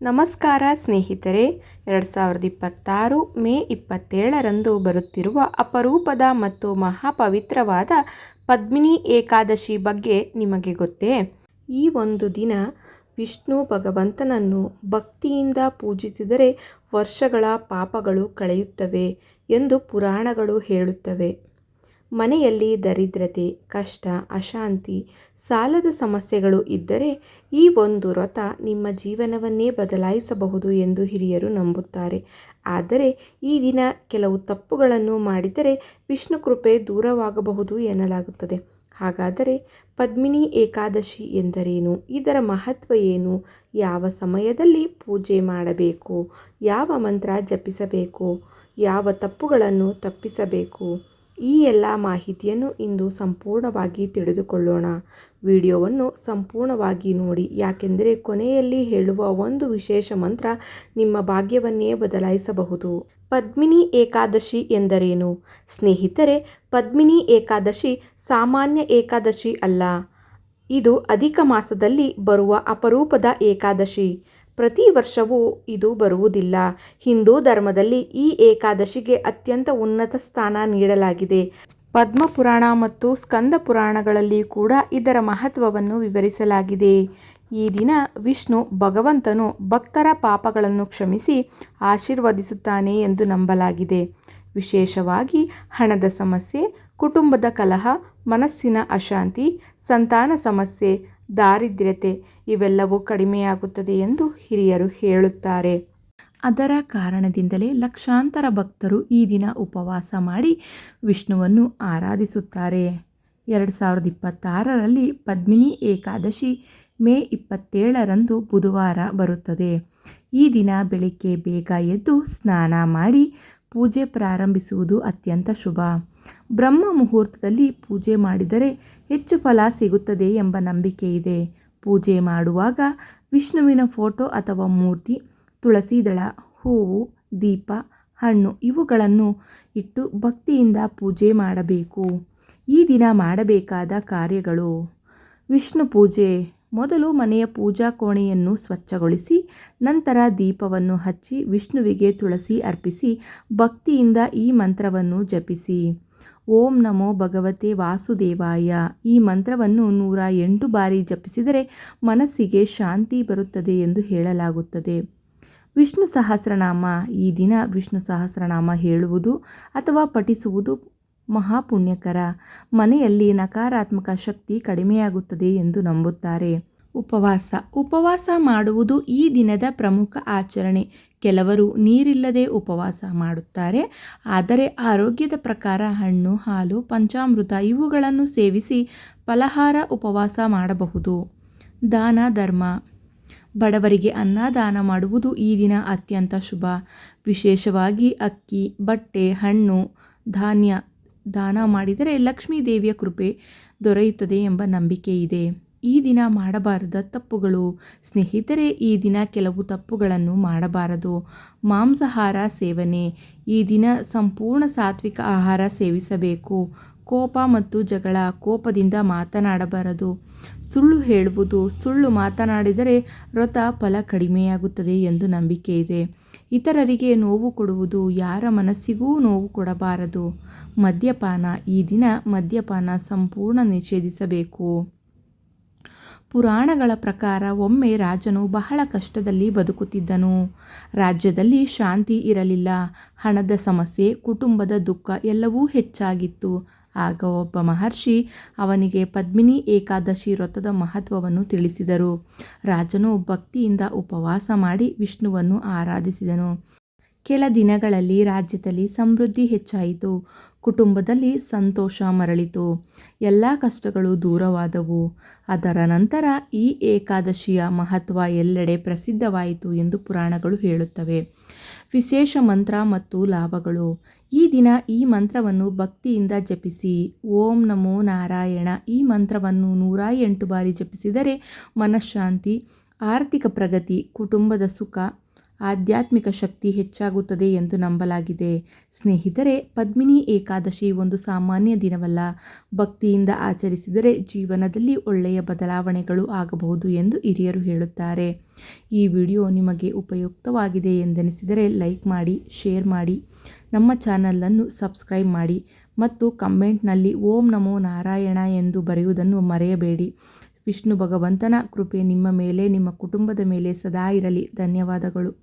ನಮಸ್ಕಾರ ಸ್ನೇಹಿತರೆ. 2026 ಮೇ 27ರಂದು ಬರುತ್ತಿರುವ ಅಪರೂಪದ ಮತ್ತು ಮಹಾಪವಿತ್ರವಾದ ಪದ್ಮಿನಿ ಏಕಾದಶಿ ಬಗ್ಗೆ ನಿಮಗೆ ಗೊತ್ತೇ? ಈ ಒಂದು ದಿನ ವಿಷ್ಣು ಭಗವಂತನನ್ನು ಭಕ್ತಿಯಿಂದ ಪೂಜಿಸಿದರೆ ವರ್ಷಗಳ ಪಾಪಗಳು ಕಳೆಯುತ್ತವೆ ಎಂದು ಪುರಾಣಗಳು ಹೇಳುತ್ತವೆ. ಮನೆಯಲ್ಲಿ ದರಿದ್ರತೆ, ಕಷ್ಟ, ಅಶಾಂತಿ, ಸಾಲದ ಸಮಸ್ಯೆಗಳು ಇದ್ದರೆ ಈ ಒಂದು ವ್ರತ ನಿಮ್ಮ ಜೀವನವನ್ನೇ ಬದಲಾಯಿಸಬಹುದು ಎಂದು ಹಿರಿಯರು ನಂಬುತ್ತಾರೆ. ಆದರೆ ಈ ದಿನ ಕೆಲವು ತಪ್ಪುಗಳನ್ನು ಮಾಡಿದರೆ ವಿಷ್ಣು ಕೃಪೆ ದೂರವಾಗಬಹುದು ಎನ್ನಲಾಗುತ್ತದೆ. ಹಾಗಾದರೆ ಪದ್ಮಿನಿ ಏಕಾದಶಿ ಎಂದರೇನು? ಇದರ ಮಹತ್ವ ಏನು? ಯಾವ ಸಮಯದಲ್ಲಿ ಪೂಜೆ ಮಾಡಬೇಕು? ಯಾವ ಮಂತ್ರ ಜಪಿಸಬೇಕು? ಯಾವ ತಪ್ಪುಗಳನ್ನು ತಪ್ಪಿಸಬೇಕು? ಈ ಎಲ್ಲ ಮಾಹಿತಿಯನ್ನು ಇಂದು ಸಂಪೂರ್ಣವಾಗಿ ತಿಳಿದುಕೊಳ್ಳೋಣ. ವಿಡಿಯೋವನ್ನು ಸಂಪೂರ್ಣವಾಗಿ ನೋಡಿ, ಯಾಕೆಂದರೆ ಕೊನೆಯಲ್ಲಿ ಹೇಳುವ ಒಂದು ವಿಶೇಷ ಮಂತ್ರ ನಿಮ್ಮ ಭಾಗ್ಯವನ್ನೇ ಬದಲಾಯಿಸಬಹುದು. ಪದ್ಮಿನಿ ಏಕಾದಶಿ ಎಂದರೇನು? ಸ್ನೇಹಿತರೆ, ಪದ್ಮಿನಿ ಏಕಾದಶಿ ಸಾಮಾನ್ಯ ಏಕಾದಶಿ ಅಲ್ಲ. ಇದು ಅಧಿಕ ಮಾಸದಲ್ಲಿ ಬರುವ ಅಪರೂಪದ ಏಕಾದಶಿ. ಪ್ರತಿ ವರ್ಷವೂ ಇದು ಬರುವುದಿಲ್ಲ. ಹಿಂದೂ ಧರ್ಮದಲ್ಲಿ ಈ ಏಕಾದಶಿಗೆ ಅತ್ಯಂತ ಉನ್ನತ ಸ್ಥಾನ ನೀಡಲಾಗಿದೆ. ಪದ್ಮ ಪುರಾಣ ಮತ್ತು ಸ್ಕಂದ ಪುರಾಣಗಳಲ್ಲಿ ಕೂಡ ಇದರ ಮಹತ್ವವನ್ನು ವಿವರಿಸಲಾಗಿದೆ. ಈ ದಿನ ವಿಷ್ಣು ಭಗವಂತನು ಭಕ್ತರ ಪಾಪಗಳನ್ನು ಕ್ಷಮಿಸಿ ಆಶೀರ್ವದಿಸುತ್ತಾನೆ ಎಂದು ನಂಬಲಾಗಿದೆ. ವಿಶೇಷವಾಗಿ ಹಣದ ಸಮಸ್ಯೆ, ಕುಟುಂಬದ ಕಲಹ, ಮನಸ್ಸಿನ ಅಶಾಂತಿ, ಸಂತಾನ ಸಮಸ್ಯೆ, ದಾರಿದ್ರ್ಯತೆ ಇವೆಲ್ಲವೂ ಕಡಿಮೆಯಾಗುತ್ತದೆ ಎಂದು ಹಿರಿಯರು ಹೇಳುತ್ತಾರೆ. ಅದರ ಕಾರಣದಿಂದಲೇ ಲಕ್ಷಾಂತರ ಭಕ್ತರು ಈ ದಿನ ಉಪವಾಸ ಮಾಡಿ ವಿಷ್ಣುವನ್ನು ಆರಾಧಿಸುತ್ತಾರೆ. 2026ರಲ್ಲಿ ಪದ್ಮಿನಿ ಏಕಾದಶಿ ಮೇ 27ರಂದು ಬುಧವಾರ ಬರುತ್ತದೆ. ಈ ದಿನ ಬೆಳಿಗ್ಗೆ ಬೇಗ ಎದ್ದು ಸ್ನಾನ ಮಾಡಿ ಪೂಜೆ ಪ್ರಾರಂಭಿಸುವುದು ಅತ್ಯಂತ ಶುಭ. ಬ್ರಹ್ಮ ಮುಹೂರ್ತದಲ್ಲಿ ಪೂಜೆ ಮಾಡಿದರೆ ಹೆಚ್ಚು ಫಲ ಸಿಗುತ್ತದೆ ಎಂಬ ನಂಬಿಕೆ ಇದೆ. ಪೂಜೆ ಮಾಡುವಾಗ ವಿಷ್ಣುವಿನ ಫೋಟೋ ಅಥವಾ ಮೂರ್ತಿ, ತುಳಸಿ ದಳ, ಹೂವು, ದೀಪ, ಹಣ್ಣು ಇವುಗಳನ್ನು ಇಟ್ಟು ಭಕ್ತಿಯಿಂದ ಪೂಜೆ ಮಾಡಬೇಕು. ಈ ದಿನ ಮಾಡಬೇಕಾದ ಕಾರ್ಯಗಳು: ವಿಷ್ಣು ಪೂಜೆ. ಮೊದಲು ಮನೆಯ ಪೂಜಾ ಕೋಣೆಯನ್ನು ಸ್ವಚ್ಛಗೊಳಿಸಿ ನಂತರ ದೀಪವನ್ನು ಹಚ್ಚಿ ವಿಷ್ಣುವಿಗೆ ತುಳಸಿ ಅರ್ಪಿಸಿ ಭಕ್ತಿಯಿಂದ ಈ ಮಂತ್ರವನ್ನು ಜಪಿಸಿ. ಓಂ ನಮೋ ಭಗವತೆ ವಾಸುದೇವಾಯ. ಈ ಮಂತ್ರವನ್ನು 108 ಬಾರಿ ಜಪಿಸಿದರೆ ಮನಸ್ಸಿಗೆ ಶಾಂತಿ ಬರುತ್ತದೆ ಎಂದು ಹೇಳಲಾಗುತ್ತದೆ. ವಿಷ್ಣು ಸಹಸ್ರನಾಮ. ಈ ದಿನ ವಿಷ್ಣು ಸಹಸ್ರನಾಮ ಹೇಳುವುದು ಅಥವಾ ಪಠಿಸುವುದು ಮಹಾಪುಣ್ಯಕರ. ಮನೆಯಲ್ಲಿ ನಕಾರಾತ್ಮಕ ಶಕ್ತಿ ಕಡಿಮೆಯಾಗುತ್ತದೆ ಎಂದು ನಂಬುತ್ತಾರೆ. ಉಪವಾಸ ಮಾಡುವುದು ಈ ದಿನದ ಪ್ರಮುಖ ಆಚರಣೆ. ಕೆಲವರು ನೀರಿಲ್ಲದೆ ಉಪವಾಸ ಮಾಡುತ್ತಾರೆ. ಆದರೆ ಆರೋಗ್ಯದ ಪ್ರಕಾರ ಹಣ್ಣು, ಹಾಲು, ಪಂಚಾಮೃತ ಇವುಗಳನ್ನು ಸೇವಿಸಿ ಫಲಾಹಾರ ಉಪವಾಸ ಮಾಡಬಹುದು. ದಾನ ಧರ್ಮ. ಬಡವರಿಗೆ ಅನ್ನದಾನ ಮಾಡುವುದು ಈ ದಿನ ಅತ್ಯಂತ ಶುಭ. ವಿಶೇಷವಾಗಿ ಅಕ್ಕಿ, ಬಟ್ಟೆ, ಹಣ್ಣು, ಧಾನ್ಯ ದಾನ ಮಾಡಿದರೆ ಲಕ್ಷ್ಮೀ ದೇವಿಯ ಕೃಪೆ ದೊರೆಯುತ್ತದೆ ಎಂಬ ನಂಬಿಕೆ ಇದೆ. ಈ ದಿನ ಮಾಡಬಾರದ ತಪ್ಪುಗಳು. ಸ್ನೇಹಿತರೆ, ಈ ದಿನ ಕೆಲವು ತಪ್ಪುಗಳನ್ನು ಮಾಡಬಾರದು. ಮಾಂಸಾಹಾರ ಸೇವನೆ. ಈ ದಿನ ಸಂಪೂರ್ಣ ಸಾತ್ವಿಕ ಆಹಾರ ಸೇವಿಸಬೇಕು. ಕೋಪ ಮತ್ತು ಜಗಳ. ಕೋಪದಿಂದ ಮಾತನಾಡಬಾರದು. ಸುಳ್ಳು ಹೇಳುವುದು. ಸುಳ್ಳು ಮಾತನಾಡಿದರೆ ವ್ರತ ಫಲ ಕಡಿಮೆಯಾಗುತ್ತದೆ ಎಂದು ನಂಬಿಕೆ ಇದೆ. ಇತರರಿಗೆ ನೋವು ಕೊಡುವುದು. ಯಾರ ಮನಸ್ಸಿಗೂ ನೋವು ಕೊಡಬಾರದು. ಮದ್ಯಪಾನ. ಈ ದಿನ ಮದ್ಯಪಾನ ಸಂಪೂರ್ಣ ನಿಷೇಧಿಸಬೇಕು. ಪುರಾಣಗಳ ಪ್ರಕಾರ ಒಮ್ಮೆ ರಾಜನು ಬಹಳ ಕಷ್ಟದಲ್ಲಿ ಬದುಕುತ್ತಿದ್ದನು. ರಾಜ್ಯದಲ್ಲಿ ಶಾಂತಿ ಇರಲಿಲ್ಲ. ಹಣದ ಸಮಸ್ಯೆ, ಕುಟುಂಬದ ದುಃಖ ಎಲ್ಲವೂ ಹೆಚ್ಚಾಗಿತ್ತು. ಆಗ ಒಬ್ಬ ಮಹರ್ಷಿ ಅವನಿಗೆ ಪದ್ಮಿನಿ ಏಕಾದಶಿ ವ್ರತದ ಮಹತ್ವವನ್ನು ತಿಳಿಸಿದರು. ರಾಜನು ಭಕ್ತಿಯಿಂದ ಉಪವಾಸ ಮಾಡಿ ವಿಷ್ಣುವನ್ನು ಆರಾಧಿಸಿದನು. ಕೆಲ ದಿನಗಳಲ್ಲಿ ರಾಜ್ಯದಲ್ಲಿ ಸಮೃದ್ಧಿ ಹೆಚ್ಚಾಯಿತು. ಕುಟುಂಬದಲ್ಲಿ ಸಂತೋಷ ಮರಳಿತು. ಎಲ್ಲ ಕಷ್ಟಗಳು ದೂರವಾದವು. ಅದರ ನಂತರ ಈ ಏಕಾದಶಿಯ ಮಹತ್ವ ಎಲ್ಲೆಡೆ ಪ್ರಸಿದ್ಧವಾಯಿತು ಎಂದು ಪುರಾಣಗಳು ಹೇಳುತ್ತವೆ. ವಿಶೇಷ ಮಂತ್ರ ಮತ್ತು ಲಾಭಗಳು. ಈ ದಿನ ಈ ಮಂತ್ರವನ್ನು ಭಕ್ತಿಯಿಂದ ಜಪಿಸಿ. ಓಂ ನಮೋ ನಾರಾಯಣ. ಈ ಮಂತ್ರವನ್ನು 108 ಬಾರಿ ಜಪಿಸಿದರೆ ಮನಃಶಾಂತಿ, ಆರ್ಥಿಕ ಪ್ರಗತಿ, ಕುಟುಂಬದ ಸುಖ, ಆಧ್ಯಾತ್ಮಿಕ ಶಕ್ತಿ ಹೆಚ್ಚಾಗುತ್ತದೆ ಎಂದು ನಂಬಲಾಗಿದೆ. ಸ್ನೇಹಿತರೆ, ಪದ್ಮಿನಿ ಏಕಾದಶಿ ಒಂದು ಸಾಮಾನ್ಯ ದಿನವಲ್ಲ. ಭಕ್ತಿಯಿಂದ ಆಚರಿಸಿದರೆ ಜೀವನದಲ್ಲಿ ಒಳ್ಳೆಯ ಬದಲಾವಣೆಗಳು ಆಗಬಹುದು ಎಂದು ಹಿರಿಯರು ಹೇಳುತ್ತಾರೆ. ಈ ವಿಡಿಯೋ ನಿಮಗೆ ಉಪಯುಕ್ತವಾಗಿದೆ ಎಂದೆನಿಸಿದರೆ ಲೈಕ್ ಮಾಡಿ, ಶೇರ್ ಮಾಡಿ, ನಮ್ಮ ಚಾನಲನ್ನು ಸಬ್ಸ್ಕ್ರೈಬ್ ಮಾಡಿ ಮತ್ತು ಕಮೆಂಟ್ನಲ್ಲಿ ಓಂ ನಮೋ ನಾರಾಯಣ ಎಂದು ಬರೆಯುವುದನ್ನು ಮರೆಯಬೇಡಿ. ವಿಷ್ಣು ಭಗವಂತನ ಕೃಪೆ ನಿಮ್ಮ ಮೇಲೆ, ನಿಮ್ಮ ಕುಟುಂಬದ ಮೇಲೆ ಸದಾ ಇರಲಿ. ಧನ್ಯವಾದಗಳು.